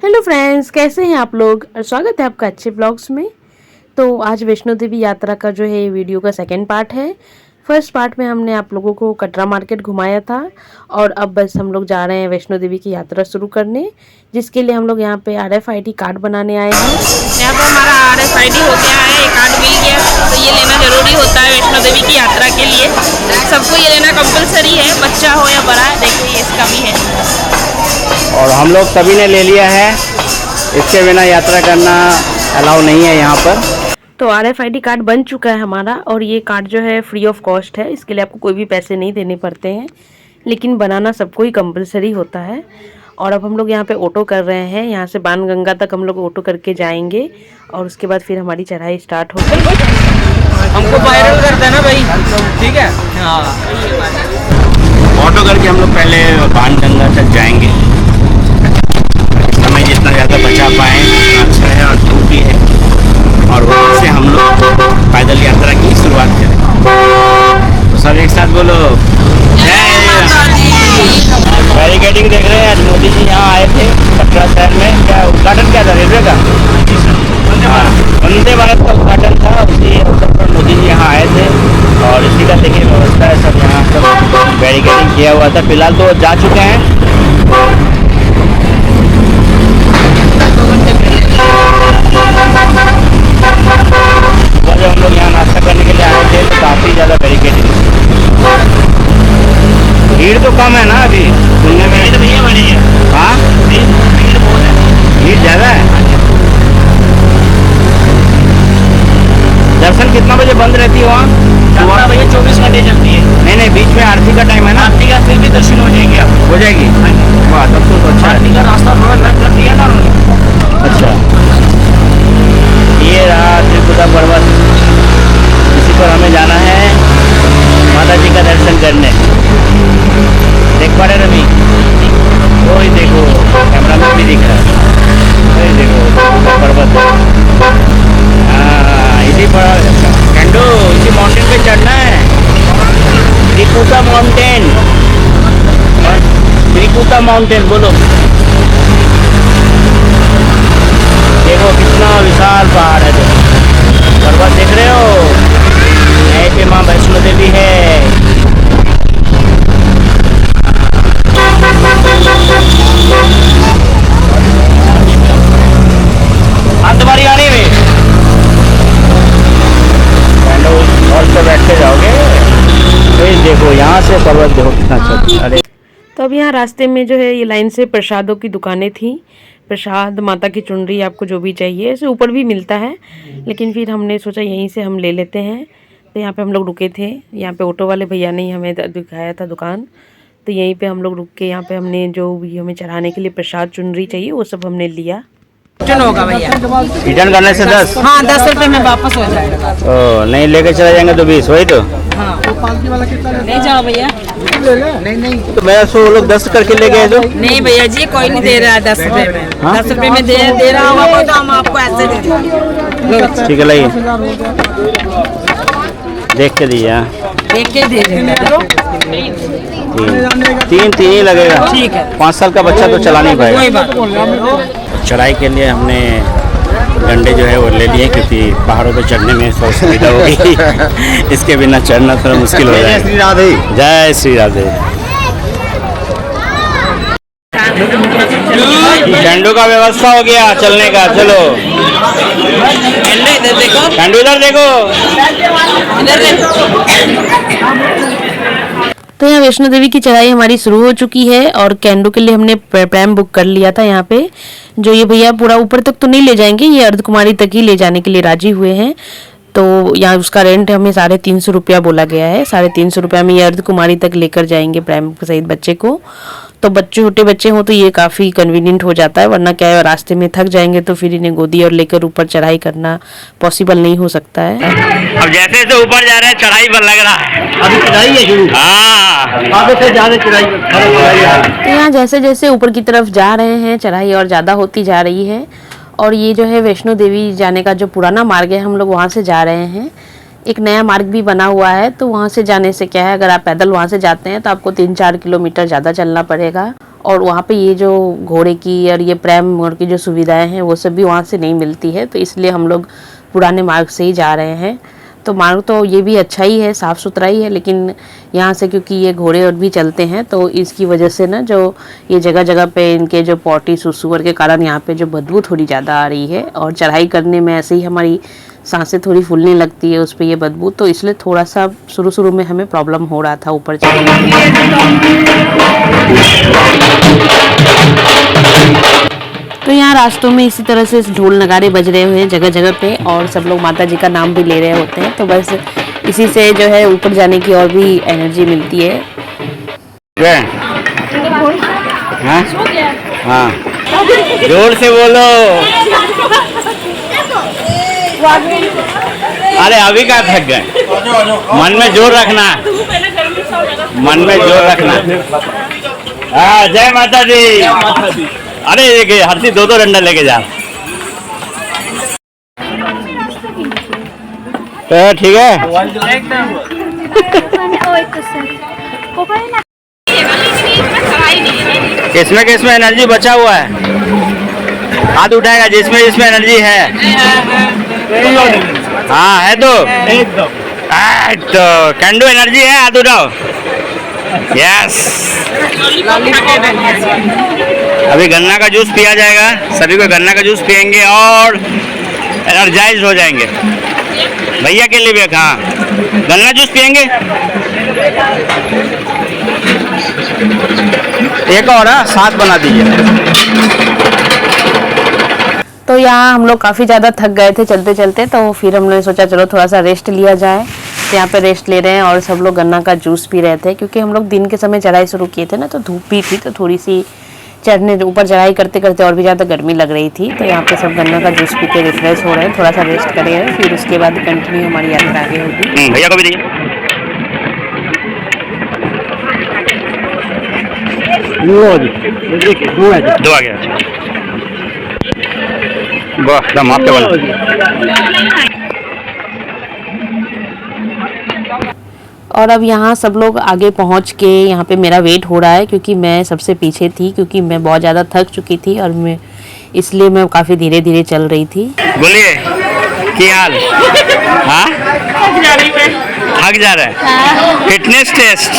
Hello friends, कैसे हैं आप लोग। और स्वागत है आपका अच्छे ब्लॉग्स में। तो आज वैष्णो देवी यात्रा का जो है वीडियो का सेकंड पार्ट है। फर्स्ट पार्ट में हमने आप लोगों को कटरा मार्केट घुमाया था और अब बस हम लोग जा रहे हैं वैष्णो देवी की यात्रा शुरू करने, जिसके लिए हम लोग यहाँ पे RFID कार्ड बनाने आए हैं। यहाँ पे हमारा RFID हो गया है, एक कार्ड मिल गया, तो ये लेना जरूरी होता है वैष्णो देवी की यात्रा के लिए। सबको ये लेना कंपलसरी है, बच्चा हो या बड़ा। देखिए इसका भी है और हम लोग सभी ने ले लिया है। इसके बिना यात्रा करना अलाउ नहीं है यहाँ पर। तो RFID कार्ड बन चुका है हमारा और ये कार्ड जो है फ्री ऑफ कॉस्ट है। इसके लिए आपको कोई भी पैसे नहीं देने पड़ते हैं, लेकिन बनाना सबको ही कंपलसरी होता है। और अब हम लोग यहाँ पे ऑटो कर रहे हैं। यहाँ से बाणगंगा तक हम लोग ऑटो करके जाएंगे और उसके बाद फिर हमारी चढ़ाई स्टार्ट होगी। हमको वायरल कर देना भाई, ठीक है। हाँ, ऑटो करके हम लोग पहले बाणगंगा तक जाएंगे। समय जितना ज़्यादा बचा पाएँ अच्छा है, और धूप भी है, और वहाँ से हम लोग पैदल यात्रा की शुरुआत करें। तो सब एक साथ बोलो बैरिकेडिंग देख रहे हैं। आज मोदी जी यहाँ आए थे कटरा शहर में। क्या उद्घाटन क्या था रेलवे का? वंदे भारत का उद्घाटन था। उसी अवसर पर मोदी जी यहाँ आए थे और इसी का देखिए व्यवस्था है। सब यहाँ सब बैरिकेडिंग किया हुआ था। फिलहाल तो जा चुके हैं। जब हम लोग यहाँ नाश्ता करने के लिए आए थे तो काफ़ी ज़्यादा बैरिकेडिंग। भीड़ तो कम है ना अभी सुनने में? तो भैया बड़ी है। हाँ, भीड़ बहुत है। भीड़ ज़्यादा है। दर्शन कितना बजे बंद रहती है वहाँ? भैया 24 घंटे चलती है। नहीं, बीच में आरती का टाइम है ना? आरती का फिर भी दर्शन हो जाएंगे आप। हो जाएगी। वाह, तब तो अच्छा है। आरती का रास्ता थोड़ा अलग कर दिया ना उन्होंने। अच्छा, ये रहा त्रिपुरा पर्वत। इसी पर हमें जाना है माता जी का दर्शन करने। देख पा रहे रवि? वही देखो, कैमरा में भी दिख रहा है। वही देखो त्रिपुरा पर्वत। हाँ, इसी पर कैंडो इसी माउंटेन पे चढ़ना है। त्रिकुटा माउंटेन, त्रिकुटा माउंटेन बोलो। देखो कितना विशाल पहाड़ है। तो पर्वत देख रहे हो? यहीं पे माँ वैष्णो देवी है। आप तुम्हारी गाड़ी में और पे बैठ के जाओगे। तो देखो यहाँ से पर्वत देखो कितना अच्छा। अरे तो अब यहाँ रास्ते में जो है ये लाइन से प्रसादों की दुकानें थी। प्रसाद, माता की चुनरी, आपको जो भी चाहिए ऐसे ऊपर भी मिलता है, लेकिन फिर हमने सोचा यहीं से हम ले लेते हैं। तो यहाँ पे हम लोग रुके थे। यहाँ पे ऑटो वाले भैया ने हमें दिखाया था दुकान, तो यहीं पे हम लोग रुक के यहाँ पे हमने जो भी हमें चढ़ाने के लिए प्रसाद, चुनरी चाहिए वो सब हमने लिया। रिटर्न होगा भैया। रिटर्न करने से 10? हाँ, 10 रुपये में वापस हो जाएगा। ओ, नहीं लेके चले जाएंगे तो 20, वही तो। हाँ, नहीं जाओ भैया। नहीं, तो मैं सो लोग 10 करके ले गए तो। नहीं भैया जी, कोई नहीं दे रहा है 10 रुपये में। 10 रुपये में दे रहा होगा तो हम आपको ऐसे दे देंगे। ठीक है, लाइए देख के दिया। देख के दे देंगे। तीन ही लगेगा। ठीक है। 5 साल का बच्चा तो चला नहीं पाएगा। कोई बात। चढ़ाई के लिए हमने डंडे जो है वो ले लिए, क्योंकि पहाड़ों पे चढ़ने में थोड़ी सुविधा होगी। इसके बिना चढ़ना थोड़ा मुश्किल हो जाएगा। श्री राधे, जय श्री राधे। डंडों का व्यवस्था हो गया चलने का। चलो इधर देखो, डंडू इधर देखो। इधर देखो। तो यहाँ वैष्णो देवी की चढ़ाई हमारी शुरू हो चुकी है और कैंडो के लिए हमने प्रैम बुक कर लिया था। यहाँ पे जो ये भैया पूरा ऊपर तक तो नहीं ले जाएंगे, ये अर्धकुमारी तक ही ले जाने के लिए राजी हुए हैं। तो यहाँ उसका रेंट हमें 350 रुपया बोला गया है। 350 रुपया में ये अर्धकुमारी तक लेकर जाएंगे प्रैम सहित बच्चे को। तो छोटे बच्चे हों तो ये काफ़ी कन्वीनियंट हो जाता है, वरना क्या है रास्ते में थक जाएंगे तो फिर इन्हें गोदी और लेकर ऊपर चढ़ाई करना पॉसिबल नहीं हो सकता है। अब जैसे जैसे ऊपर जा रहे हैं चढ़ाई पर लग रहा है। अभी चढ़ाई है शुरू। हाँ, से जा रहे चढ़ाई। तो यहाँ जैसे जैसे ऊपर की तरफ जा रहे हैं चढ़ाई और ज़्यादा होती जा रही है। और ये जो है वैष्णो देवी जाने का जो पुराना मार्ग है हम लोग वहाँ से जा रहे हैं। एक नया मार्ग भी बना हुआ है, तो वहाँ से जाने से क्या है, अगर आप पैदल वहाँ से जाते हैं तो आपको 3-4 किलोमीटर ज़्यादा चलना पड़ेगा और वहाँ पे ये जो घोड़े की और ये प्रैम मोड़ की जो सुविधाएं हैं वो सब भी वहाँ से नहीं मिलती है, तो इसलिए हम लोग पुराने मार्ग से ही जा रहे हैं। तो मार्ग तो ये भी अच्छा ही है, साफ़ सुथरा ही है, लेकिन यहाँ से क्योंकि ये घोड़े और भी चलते हैं तो इसकी वजह से ना जो ये जगह जगह पे इनके जो पॉटी सुसुअर के कारण यहाँ पे जो बदबू थोड़ी ज़्यादा आ रही है, और चढ़ाई करने में ऐसे ही हमारी सांसें थोड़ी फूलने लगती है उस पर ये बदबू, तो इसलिए थोड़ा सा शुरू शुरू में हमें प्रॉब्लम हो रहा था ऊपर चढ़ने तो यहाँ रास्तों में इसी तरह से ढोल नगाड़े बज रहे हुए हैं जगह जगह पे, और सब लोग माता जी का नाम भी ले रहे होते हैं, तो बस इसी से जो है ऊपर जाने की और भी एनर्जी मिलती है। हाँ? हाँ, जोर से बोलो। अरे अभी का थक गए, मन में जोर रखना, मन में जोर रखना। हाँ, जय माता दी। अरे ये हर दो डंडा लेके जा। ठीक है। किसमें एनर्जी बचा हुआ है, हाथ उठाएगा जिसमें एनर्जी है। हाँ है तो कैंडू एनर्जी है, हाथ उठाओ। यस, अभी गन्ना का जूस पिया जाएगा, सभी को गन्ना का जूस पियेंगे और एनर्जाइज हो जाएंगे। भैया के लिए भी हाँ, गन्ना जूस पियेंगे। एक और साथ बना दीजिए। तो यहाँ हम लोग काफ़ी ज़्यादा थक गए थे चलते चलते, तो फिर हमने सोचा चलो थोड़ा सा रेस्ट लिया जाए, तो यहाँ पे रेस्ट ले रहे हैं और सब लोग गन्ना का जूस पी रहे थे, क्योंकि हम लोग दिन के समय चढ़ाई शुरू किए थे ना, तो धूप भी थी, तो थोड़ी सी चढ़ने ऊपर चढ़ाई करते करते और भी ज़्यादा गर्मी लग रही थी, तो यहाँ पे सब गन्ना का जूस पी के रिफ्रेश हो रहे हैं, थोड़ा सा रेस्ट कर रहे हैं, फिर उसके बाद कंटिन्यू हमारी यात्रा आगे होगी। भैया को भी दीजिए। दो आ गया, वाह दम आपके वाला। और अब यहाँ सब लोग आगे पहुँच के यहाँ पे मेरा वेट हो रहा है, क्योंकि मैं सबसे पीछे थी, क्योंकि मैं बहुत ज़्यादा थक चुकी थी और मैं इसलिए मैं काफ़ी धीरे धीरे चल रही थी। बोलिए क्या हाल? हाँ, थक जा रहा है। फिटनेस टेस्ट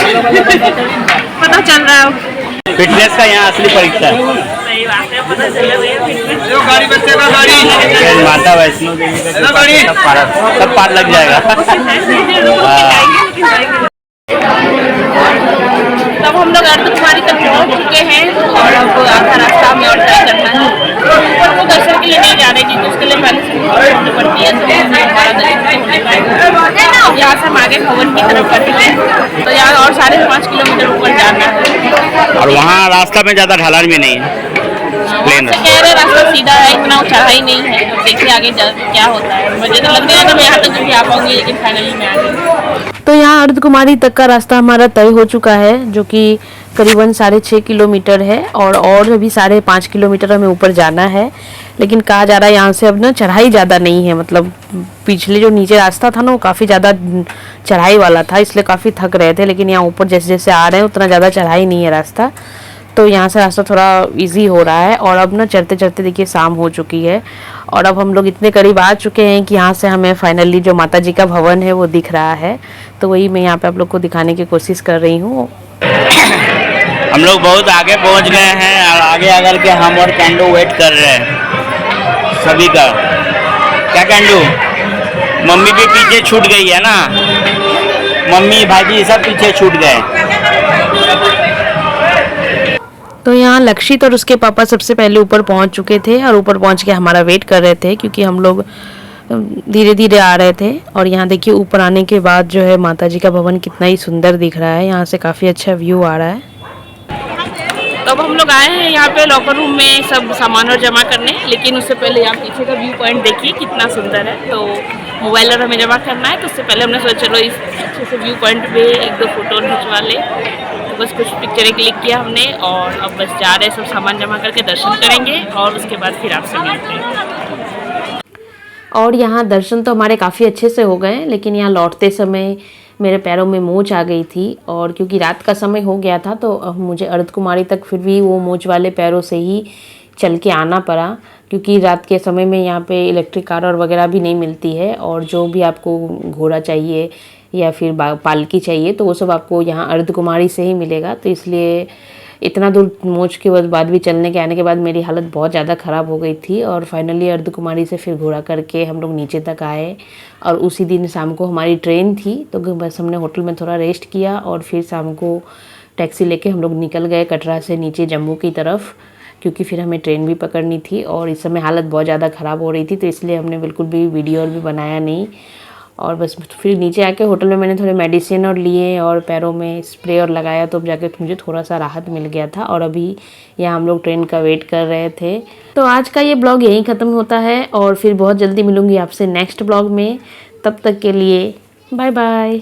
पता चल रहा है, फिटनेस का यहाँ असली परीक्षा है। सही बात है, पता चल रहा है। माता वैष्णो देवी का सब पार लग जाएगा। तब हम लोग अर्धकुमारी तक पहुंच चुके हैं और अब आधा रास्ता हमें और तय करना है। ऊपर को दर्शन के लिए नहीं जा रहे क्योंकि उसके लिए पहले से बुकिंग पड़ती है, तो हमारा दर्शन नहीं पाएगा। यहाँ से हम आगे भवन की तरफ बढ़ते हैं, तो यहाँ और 5.5 किलोमीटर ऊपर जाना है, और वहाँ रास्ता में ज़्यादा ढलान भी नहीं है, प्लेन कह रहे रास्ता सीधा है, इतना चढ़ाई नहीं है। देखिए आगे क्या होता है। मुझे तो लगता है कि मैं यहाँ तक भी आ पाऊंगी, लेकिन फाइनली मैं आ गई। तो यहाँ अर्धकुमारी तक का रास्ता हमारा तय हो चुका है, जो कि करीबन 6.5 किलोमीटर है, और अभी 5.5 किलोमीटर हमें ऊपर जाना है। लेकिन कहा जा रहा है यहाँ से अब ना चढ़ाई ज़्यादा नहीं है, मतलब पिछले जो नीचे रास्ता था ना वो काफ़ी ज़्यादा चढ़ाई वाला था, इसलिए काफ़ी थक रहे थे। लेकिन यहाँ ऊपर जैसे जैसे आ रहे हैं उतना ज़्यादा चढ़ाई नहीं है रास्ता, तो यहाँ से रास्ता थोड़ा इजी हो रहा है। और अब ना चढ़ते चढ़ते देखिए शाम हो चुकी है, और अब हम लोग इतने करीब आ चुके हैं कि यहाँ से हमें फाइनली जो माता जी का भवन है वो दिख रहा है। तो वही मैं यहाँ पे आप लोग को दिखाने की कोशिश कर रही हूँ। हम लोग बहुत आगे पहुँच गए हैं, और आगे आकर के हम और कैंडू वेट कर रहे हैं सभी का। क्या कैंडू, मम्मी भी पीछे छूट गई है ना, मम्मी भाभी सब पीछे छूट गए। तो यहाँ लक्षित और उसके पापा सबसे पहले ऊपर पहुँच चुके थे, और ऊपर पहुँच के हमारा वेट कर रहे थे, क्योंकि हम लोग धीरे धीरे आ रहे थे। और यहाँ देखिए ऊपर आने के बाद जो है माता जी का भवन कितना ही सुंदर दिख रहा है, यहाँ से काफ़ी अच्छा व्यू आ रहा है। तो अब हम लोग आए हैं यहाँ पे लॉकर रूम में सब सामान और जमा करने, लेकिन उससे पहले यहाँ पीछे का व्यू पॉइंट देखिए कितना सुंदर है। तो मोबाइल और हमें जमा करना है, तो उससे पहले हमने सोचा चलो इस अच्छे से व्यू पॉइंट पे 1-2 फोटो खिंचवा ले। तो बस कुछ पिक्चरें क्लिक किया हमने, और अब बस जा रहे हैं, सब सामान जमा करके दर्शन करेंगे और उसके बाद फिर आपसे मिलते हैं। और यहाँ दर्शन तो हमारे काफ़ी अच्छे से हो गए, लेकिन यहाँ लौटते समय मेरे पैरों में मोच आ गई थी, और क्योंकि रात का समय हो गया था तो मुझे अर्धकुमारी तक फिर भी वो मोच वाले पैरों से ही चल के आना पड़ा, क्योंकि रात के समय में यहाँ पे इलेक्ट्रिक कार और वगैरह भी नहीं मिलती है, और जो भी आपको घोड़ा चाहिए या फिर पालकी चाहिए तो वो सब आपको यहाँ अर्धकुमारी से ही मिलेगा। तो इसलिए इतना दूर मोच के बाद भी चलने के आने के बाद मेरी हालत बहुत ज़्यादा ख़राब हो गई थी, और फाइनली अर्धकुमारी से फिर घोड़ा करके हम लोग नीचे तक आए। और उसी दिन शाम को हमारी ट्रेन थी, तो बस हमने होटल में थोड़ा रेस्ट किया और फिर शाम को टैक्सी लेके हम लोग निकल गए कटरा से नीचे जम्मू की तरफ, क्योंकि फिर हमें ट्रेन भी पकड़नी थी और इस समय हालत बहुत ज़्यादा ख़राब हो रही थी, तो इसलिए हमने बिल्कुल भी वीडियो और भी बनाया नहीं। और बस फिर नीचे आके होटल में मैंने थोड़े मेडिसिन और लिए और पैरों में स्प्रे और लगाया, तो अब जाके मुझे थोड़ा सा राहत मिल गया था। और अभी यहाँ हम लोग ट्रेन का वेट कर रहे थे। तो आज का ये ब्लॉग यहीं ख़त्म होता है, और फिर बहुत जल्दी मिलूँगी आपसे नेक्स्ट ब्लॉग में। तब तक के लिए बाय बाय।